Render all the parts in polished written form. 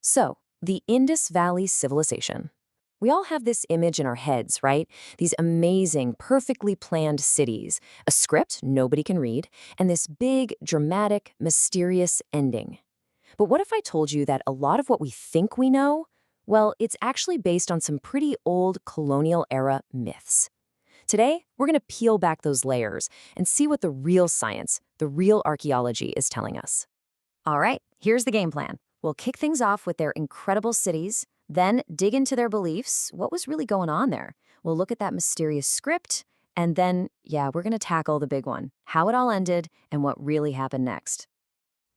So, the Indus Valley Civilization. We all have this image in our heads, right? These amazing, perfectly planned cities, a script nobody can read, and this big, dramatic, mysterious ending. But what if I told you that a lot of what we think we know, well, it's actually based on some pretty old colonial-era myths. Today, we're going to peel back those layers and see what the real science, the real archaeology is telling us. All right, here's the game plan. We'll kick things off with their incredible cities, then dig into their beliefs, what was really going on there. We'll look at that mysterious script, and then, we're going to tackle the big one, how it all ended and what really happened next.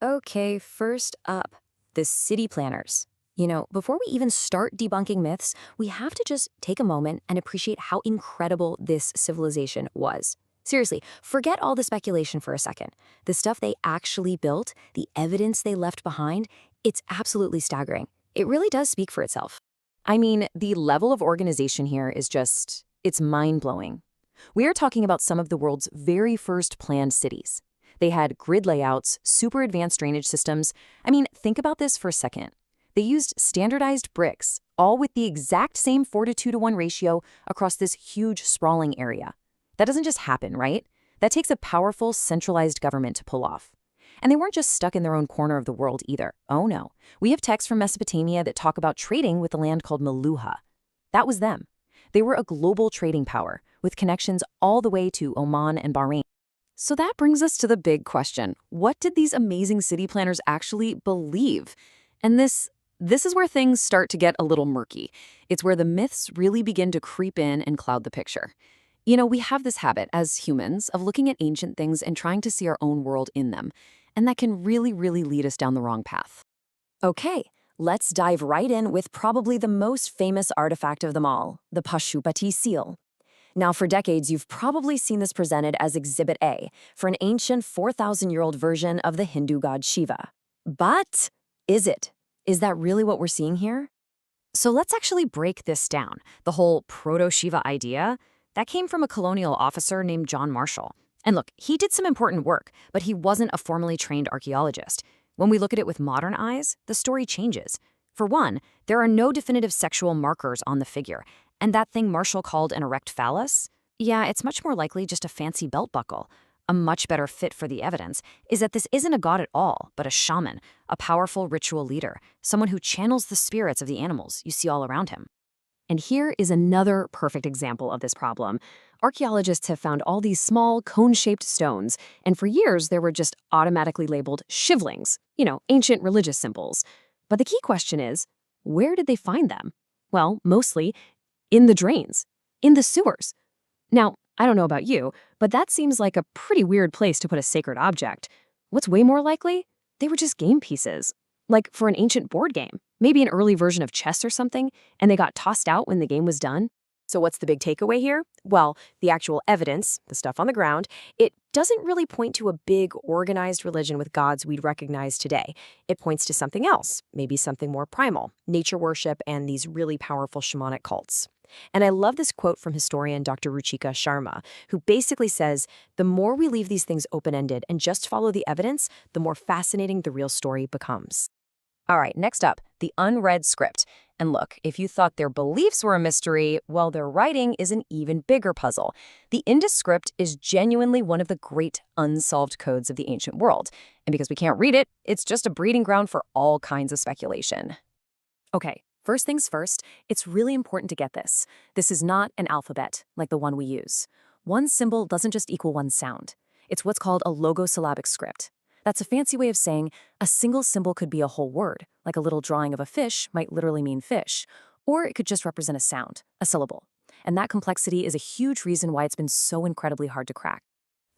Okay, first up, the city planners. Before we even start debunking myths, we have to just take a moment and appreciate how incredible this civilization was. Seriously, forget all the speculation for a second. The stuff they actually built, the evidence they left behind, it's absolutely staggering. It really does speak for itself. I mean, the level of organization here is it's mind-blowing. We are talking about some of the world's very first planned cities. They had grid layouts, super advanced drainage systems. I mean, think about this for a second. They used standardized bricks, all with the exact same 4:2:1 ratio across this huge, sprawling area. That doesn't just happen, right? That takes a powerful, centralized government to pull off. And they weren't just stuck in their own corner of the world either. Oh no. We have texts from Mesopotamia that talk about trading with a land called Meluha. That was them. They were a global trading power, with connections all the way to Oman and Bahrain. So that brings us to the big question. What did these amazing city planners actually believe? And this is where things start to get a little murky. It's where the myths really begin to creep in and cloud the picture. We have this habit as humans of looking at ancient things and trying to see our own world in them. And that can really, really lead us down the wrong path. Okay, let's dive right in with probably the most famous artifact of them all, the Pashupati seal. Now, for decades, you've probably seen this presented as Exhibit A for an ancient 4,000-year-old version of the Hindu god Shiva. But is it? Is that really what we're seeing here? So let's actually break this down. The whole proto-Shiva idea, that came from a colonial officer named John Marshall. And look, he did some important work, but he wasn't a formally trained archaeologist. When we look at it with modern eyes, the story changes. For one, there are no definitive sexual markers on the figure. And that thing Marshall called an erect phallus? Yeah, it's much more likely just a fancy belt buckle. A much better fit for the evidence is that this isn't a god at all, but a shaman, a powerful ritual leader, someone who channels the spirits of the animals you see all around him. And here is another perfect example of this problem. Archaeologists have found all these small, cone-shaped stones, and for years they were just automatically labeled shivlings, ancient religious symbols. But the key question is, where did they find them? Well, mostly in the drains, in the sewers. Now, I don't know about you, but that seems like a pretty weird place to put a sacred object. What's way more likely? They were just game pieces. Like for an ancient board game, maybe an early version of chess or something, and they got tossed out when the game was done. So what's the big takeaway here? Well, the actual evidence, the stuff on the ground, it doesn't really point to a big, organized religion with gods we'd recognize today. It points to something else, maybe something more primal, nature worship and these really powerful shamanic cults. And I love this quote from historian Dr. Ruchika Sharma, who basically says, the more we leave these things open-ended and just follow the evidence, the more fascinating the real story becomes. All right, next up, the unread script. And look, if you thought their beliefs were a mystery, well, their writing is an even bigger puzzle. The Indus script is genuinely one of the great unsolved codes of the ancient world. And because we can't read it, it's just a breeding ground for all kinds of speculation. Okay, first things first, it's really important to get this. This is not an alphabet like the one we use. One symbol doesn't just equal one sound. It's what's called a logosyllabic script. That's a fancy way of saying a single symbol could be a whole word, like a little drawing of a fish might literally mean fish, or it could just represent a sound, a syllable. And that complexity is a huge reason why it's been so incredibly hard to crack.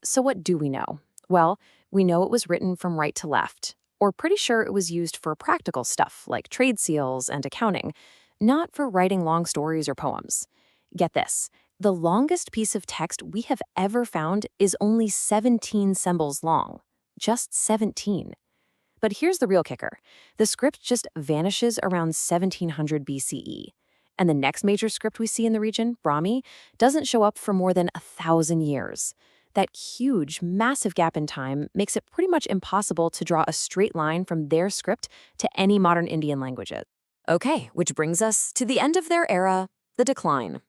So what do we know? Well, we know it was written from right to left, or pretty sure it was used for practical stuff like trade seals and accounting, not for writing long stories or poems. Get this, the longest piece of text we have ever found is only 17 symbols long. Just 17. But here's the real kicker. The script just vanishes around 1700 BCE. And the next major script we see in the region, Brahmi, doesn't show up for more than 1,000 years. That huge, massive gap in time makes it pretty much impossible to draw a straight line from their script to any modern Indian languages. Okay, which brings us to the end of their era, the decline.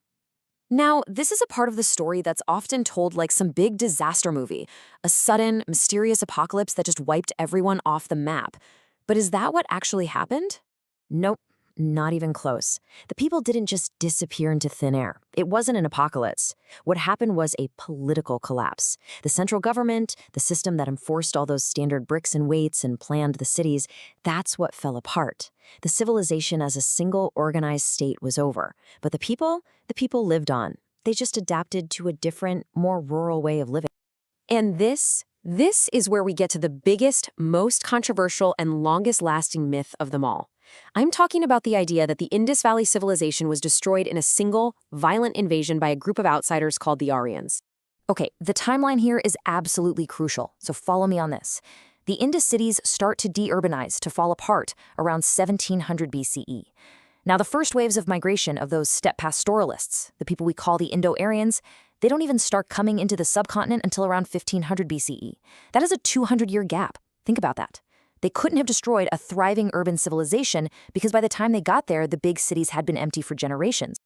Now, this is a part of the story that's often told like some big disaster movie, a sudden, mysterious apocalypse that just wiped everyone off the map. But is that what actually happened? Nope, not even close. The people didn't just disappear into thin air. It wasn't an apocalypse. What happened was a political collapse. The central government, the system that enforced all those standard bricks and weights and planned the cities, that's what fell apart. The civilization as a single organized state was over. But the people lived on. They just adapted to a different, more rural way of living. And this is where we get to the biggest, most controversial, and longest-lasting myth of them all. I'm talking about the idea that the Indus Valley Civilization was destroyed in a single, violent invasion by a group of outsiders called the Aryans. Okay, the timeline here is absolutely crucial, so follow me on this. The Indus cities start to de-urbanize, to fall apart, around 1700 BCE. Now, the first waves of migration of those steppe pastoralists, the people we call the Indo-Aryans, they don't even start coming into the subcontinent until around 1500 BCE. That is a 200-year gap. Think about that. They couldn't have destroyed a thriving urban civilization because by the time they got there, the big cities had been empty for generations.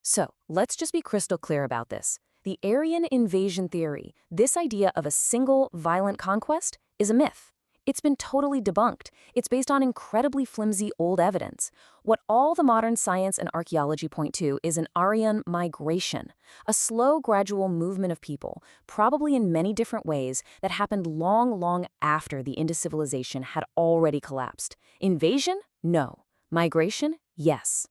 So, let's just be crystal clear about this. The Aryan invasion theory, this idea of a single violent conquest, is a myth. It's been totally debunked. It's based on incredibly flimsy old evidence. What all the modern science and archaeology point to is an Aryan migration, a slow, gradual movement of people, probably in many different ways, that happened long, long after the Indus civilization had already collapsed. Invasion? No. Migration? Yes.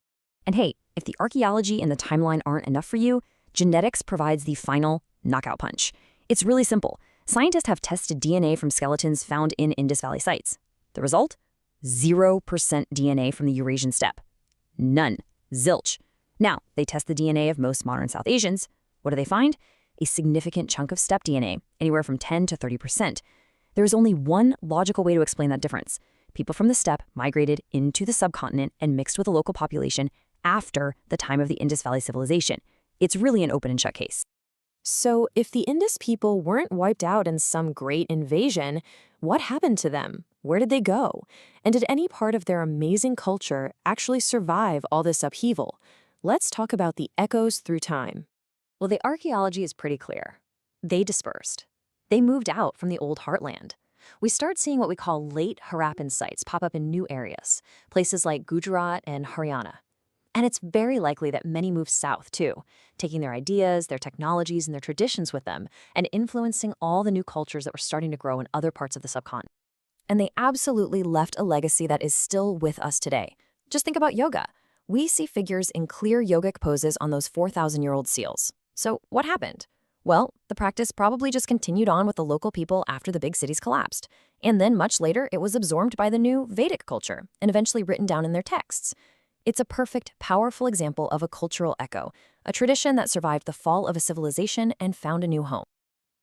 And hey, if the archaeology and the timeline aren't enough for you, genetics provides the final knockout punch. It's really simple. Scientists have tested DNA from skeletons found in Indus Valley sites. The result? 0% DNA from the Eurasian steppe. None. Zilch. Now, they test the DNA of most modern South Asians. What do they find? A significant chunk of steppe DNA, anywhere from 10 to 30%. There is only one logical way to explain that difference. People from the steppe migrated into the subcontinent and mixed with the local population after the time of the Indus Valley Civilization. It's really an open and shut case. So, if the Indus people weren't wiped out in some great invasion, what happened to them? Where did they go? And did any part of their amazing culture actually survive all this upheaval? Let's talk about the echoes through time. Well, the archaeology is pretty clear. They dispersed. They moved out from the old heartland. We start seeing what we call late Harappan sites pop up in new areas, places like Gujarat and Haryana. And it's very likely that many moved south, too, taking their ideas, their technologies, and their traditions with them, and influencing all the new cultures that were starting to grow in other parts of the subcontinent. And they absolutely left a legacy that is still with us today. Just think about yoga. We see figures in clear yogic poses on those 4,000-year-old seals. So what happened? Well, the practice probably just continued on with the local people after the big cities collapsed. And then much later, it was absorbed by the new Vedic culture and eventually written down in their texts. It's a perfect, powerful example of a cultural echo, a tradition that survived the fall of a civilization and found a new home.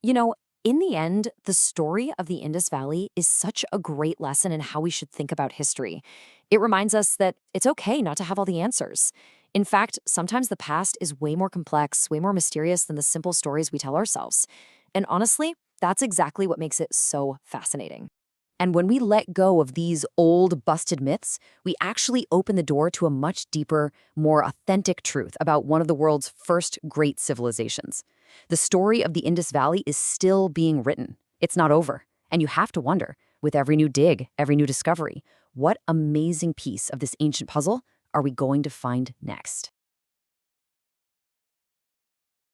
You know, in the end, the story of the Indus Valley is such a great lesson in how we should think about history. It reminds us that it's okay not to have all the answers. In fact, sometimes the past is way more complex, way more mysterious than the simple stories we tell ourselves. And honestly, that's exactly what makes it so fascinating. And when we let go of these old, busted myths, we actually open the door to a much deeper, more authentic truth about one of the world's first great civilizations. The story of the Indus Valley is still being written. It's not over. And you have to wonder, with every new dig, every new discovery, what amazing piece of this ancient puzzle are we going to find next?